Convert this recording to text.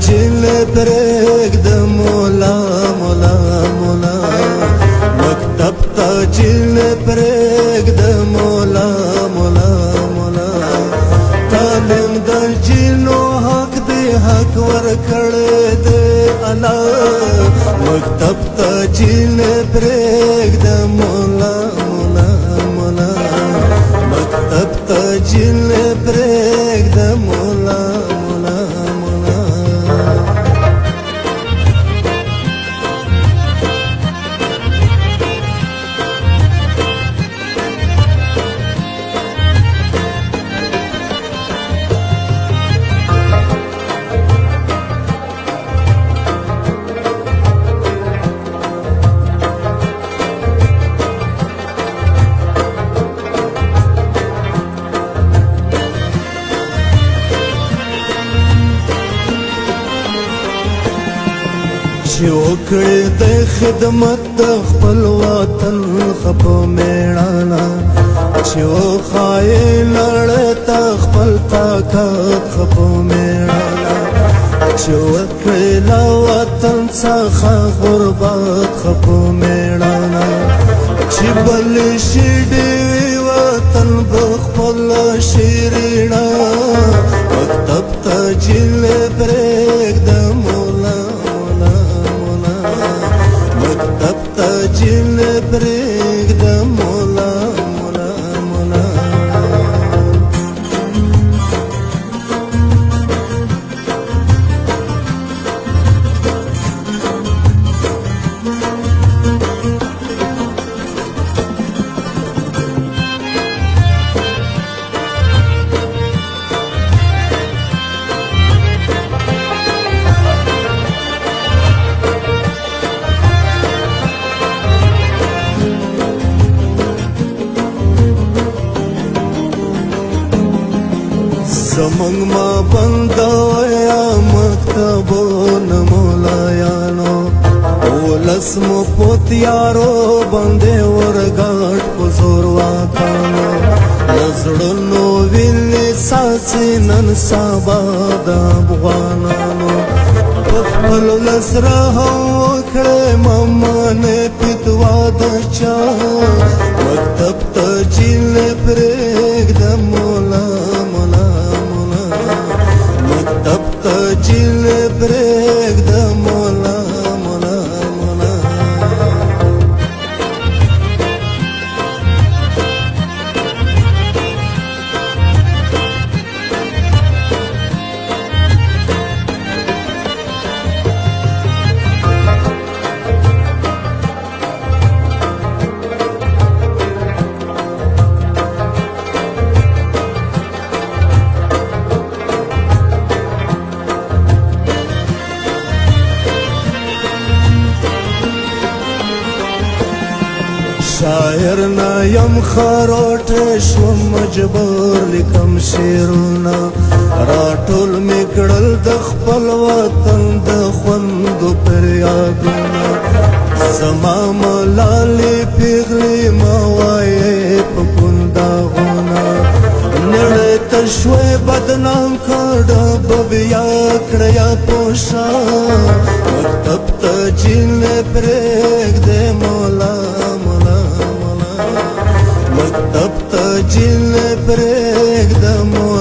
جل پرېږد مولا مولا مولا مکتب ته جل پرېږد مولا مولا مولا تعلیم د جنو حق دی حق ورکړی دی الله مکتب ته جل پرېږد مولا مولا مولا مکتب ته جل پرېږد مولا مولا مولا چې وکړې د خدمت د خپل وطن خپه میړانه چې وښایې نړۍ ته خپل طاقت خپه میړانه چې وکړې له وطن څخه غربت خپه میړانه چې بل شي ډېوې وطن به خپله شیرینه مکتب ته جل پرېږده مولا مکتب ته جل پرېږده مولا مولا مولا زمونږ ما بندویا مکتبونه مولایانو ولس مو په تیارو باندې ورګاټ په زور واکانو له زړونو ویلې څاڅي نن سبا د افغانانو په خپل ولس رحم وکړئ ممنې فتوا د چا مکتب ته جل پرېږده مولا مولا مکتب ته جل پرېږده مولا مولا مولا شاعر نه یم خروټی شوم مجبور لیکم شعرونه راټول مې کړل د خپل وطن د خوندو فریادونه زما ملالې پیغلې ما وایې په ګنداغونه نړۍ ته شوی بدنام کړه به بیا کړیا پوښه مکتب ته جل پرېږدې مولا مکتب ته جل پرېږده مولا